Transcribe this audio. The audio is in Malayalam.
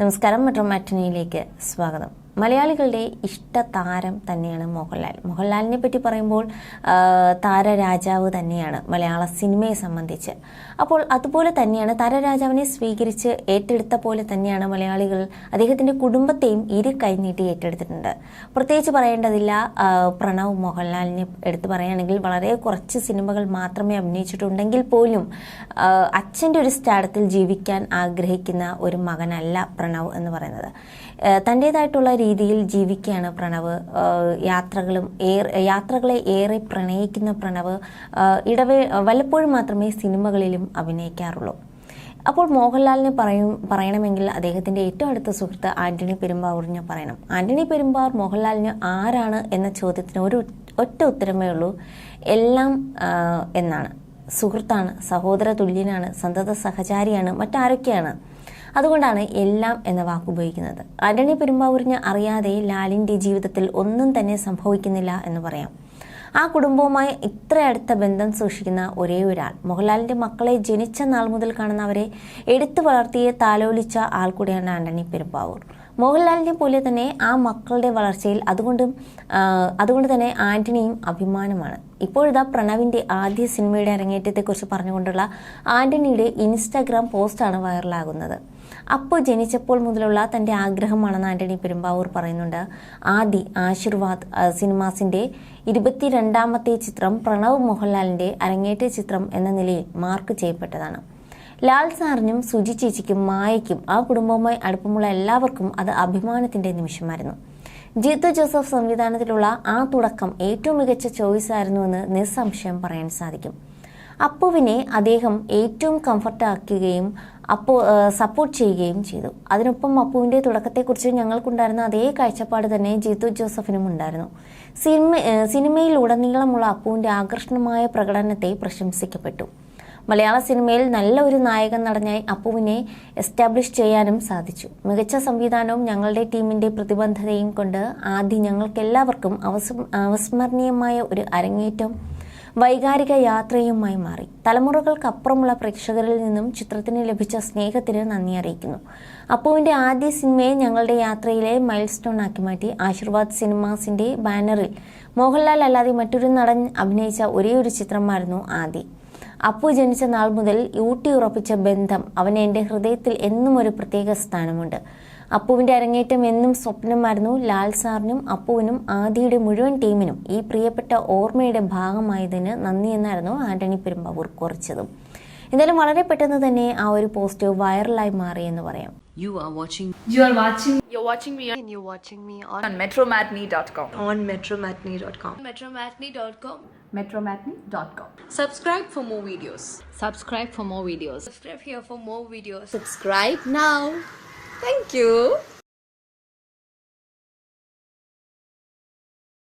നമസ്കാരം, മെട്രോ മാറ്റിനിയിലേക്ക് സ്വാഗതം. മലയാളികളുടെ ഇഷ്ടതാരം തന്നെയാണ് മോഹൻലാൽ. മോഹൻലാലിനെ പറ്റി പറയുമ്പോൾ താരരാജാവ് തന്നെയാണ് മലയാള സിനിമയെ സംബന്ധിച്ച്. അപ്പോൾ അതുപോലെ തന്നെയാണ് താരരാജാവിനെ സ്വീകരിച്ച് ഏറ്റെടുത്ത പോലെ തന്നെയാണ് മലയാളികൾ അദ്ദേഹത്തിൻ്റെ കുടുംബത്തെയും ഇരു കൈനീട്ടി ഏറ്റെടുത്തിട്ടുണ്ട്. പ്രത്യേകിച്ച് പറയേണ്ടതില്ല, പ്രണവ് മോഹൻലാലിനെ എടുത്തു പറയുകയാണെങ്കിൽ വളരെ കുറച്ച് സിനിമകൾ മാത്രമേ അഭിനയിച്ചിട്ടുണ്ടെങ്കിൽ പോലും അച്ഛൻ്റെ ഒരു സ്റ്റാഡത്തിൽ ജീവിക്കാൻ ആഗ്രഹിക്കുന്ന ഒരു മകനല്ല പ്രണവ് എന്ന് പറയുന്നത്. തൻ്റേതായിട്ടുള്ള രീതിയിൽ ജീവിക്കുകയാണ് പ്രണവ്. യാത്രകളെ ഏറെ പ്രണയിക്കുന്ന പ്രണവ് വല്ലപ്പോഴും മാത്രമേ സിനിമകളിലും അഭിനയിക്കാറുള്ളൂ. അപ്പോൾ മോഹൻലാലിനെ പറയണമെങ്കിൽ അദ്ദേഹത്തിൻ്റെ ഏറ്റവും അടുത്ത സുഹൃത്ത് ആൻ്റണി പെരുമ്പാവൂരിനെ പറയണം. ആൻ്റണി പെരുമ്പാവൂർ മോഹൻലാലിന് ആരാണ് എന്ന ചോദ്യത്തിന് ഒറ്റ ഉത്തരമേ ഉള്ളൂ, എല്ലാം എന്നാണ്. സുഹൃത്താണ്, സഹോദര തുല്യനാണ്, സന്തത സഹചാരിയാണ്, മറ്റാരൊക്കെയാണ്. അതുകൊണ്ടാണ് എല്ലാം എന്ന വാക്ക് ഉപയോഗിക്കുന്നത്. ആൻ്റണി പെരുമ്പാവൂരിനെ അറിയാതെ ലാലിൻ്റെ ജീവിതത്തിൽ ഒന്നും തന്നെ സംഭവിക്കുന്നില്ല എന്ന് പറയാം. ആ കുടുംബവുമായി ഇത്ര അടുത്ത ബന്ധം സൂക്ഷിക്കുന്ന ഒരേ ഒരാൾ, മോഹൻലാലിൻ്റെ മക്കളെ ജനിച്ച നാൾ മുതൽ കാണുന്നവരെ എടുത്തു വളർത്തിയ താലോലിച്ച ആൾ കൂടിയാണ് ആൻ്റണി പെരുമ്പാവൂർ. മോഹൻലാലിനെ പോലെ തന്നെ ആ മക്കളുടെ വളർച്ചയിൽ അതുകൊണ്ട് തന്നെ ആൻ്റണിയും അഭിമാനമാണ്. ഇപ്പോഴിതാ പ്രണവിൻ്റെ ആദ്യ സിനിമയുടെ അരങ്ങേറ്റത്തെക്കുറിച്ച് പറഞ്ഞുകൊണ്ടുള്ള ആൻ്റണിയുടെ ഇൻസ്റ്റാഗ്രാം പോസ്റ്റാണ് വൈറലാകുന്നത്. അപ്പോൾ ജനിച്ചപ്പോൾ മുതലുള്ള തൻ്റെ ആഗ്രഹമാണെന്ന് ആൻ്റണി പെരുമ്പാവൂർ പറയുന്നുണ്ട്. ആശീർവാദ് സിനിമാസിൻ്റെ 22ാമത്തെ ചിത്രം പ്രണവ് മോഹൻലാലിൻ്റെ അരങ്ങേറ്റ ചിത്രം എന്ന നിലയിൽ മാർക്ക് ചെയ്യപ്പെട്ടതാണ്. ലാൽ സാറിനും സുജി ചേച്ചിക്കും മായയ്ക്കും ആ കുടുംബവുമായി അടുപ്പമുള്ള എല്ലാവർക്കും അത് അഭിമാനത്തിൻ്റെ നിമിഷമായിരുന്നു. ജിത്തു ജോസഫ് സംവിധാനത്തിലുള്ള ആ തുടക്കം ഏറ്റവും മികച്ച ചോയ്സ് ആയിരുന്നുവെന്ന് നിസ്സംശയം പറയാൻ സാധിക്കും. അപ്പുവിനെ അദ്ദേഹം ഏറ്റവും കംഫർട്ടാക്കുകയും സപ്പോർട്ട് ചെയ്യുകയും ചെയ്തു. അതിനൊപ്പം അപ്പുവിൻ്റെ തുടക്കത്തെക്കുറിച്ച് ഞങ്ങൾക്കുണ്ടായിരുന്ന അതേ കാഴ്ചപ്പാട് തന്നെ ജിത്തു ജോസഫിനും ഉണ്ടായിരുന്നു. സിനിമയിലുടനീളമുള്ള അപ്പുവിൻ്റെ ആകർഷണമായ പ്രകടനത്തെ പ്രശംസിക്കപ്പെട്ടു. മലയാള സിനിമയിൽ നല്ല ഒരു നായക നടനായി അപ്പുവിനെ എസ്റ്റാബ്ലിഷ് ചെയ്യാനും സാധിച്ചു. മികച്ച സംവിധാനവും ഞങ്ങളുടെ ടീമിൻ്റെ പ്രതിബദ്ധതയും കൊണ്ട് ആദ്യം ഞങ്ങൾക്കെല്ലാവർക്കും അവസ്മരണീയമായ ഒരു അരങ്ങേറ്റം വൈകാരിക യാത്രയുമായി മാറി. തലമുറകൾക്കപ്പുറമുള്ള പ്രേക്ഷകരിൽ നിന്നും ചിത്രത്തിന് ലഭിച്ച സ്നേഹത്തിന് നന്ദി അറിയിക്കുന്നു. അപ്പുവിൻ്റെ ആദ്യ സിനിമയെ ഞങ്ങളുടെ യാത്രയിലെ മൈൽ സ്റ്റോൺ ആക്കി മാറ്റി. ആശീർവാദ് സിനിമാസിൻ്റെ ബാനറിൽ മോഹൻലാൽ അല്ലാതെ മറ്റൊരു നടൻ അഭിനയിച്ച ഒരേ ഒരു ചിത്രമായിരുന്നു ആദി. അപ്പു ജനിച്ച നാൾ മുതൽ ഊട്ടി ഉറപ്പിച്ച ബന്ധം അവന് എൻ്റെ ഹൃദയത്തിൽ എന്നും ഒരു പ്രത്യേക സ്ഥാനമുണ്ട്. അപ്പുവിൻ്റെ അരങ്ങേറ്റം എന്നും സ്വപ്നമായിരുന്നു. ലാൽ സാറിനും അപ്പുവിനും ആദിയുടെ മുഴുവൻ ടീമിനും ഈ പ്രിയപ്പെട്ട ഓർമ്മയുടെ ഭാഗമായതിന് നന്ദി എന്നായിരുന്നു ആൻ്റണി പെരുമ്പാവൂർ കുറിച്ചതും. എന്തായാലും വളരെ പെട്ടെന്ന് തന്നെ ആ ഒരു പോസ്റ്റ് വൈറലായി മാറി എന്ന് പറയാം. You're watching me on metromatney.com. metromatney.com. Subscribe for more videos. Subscribe here for more videos. Subscribe now. Thank you.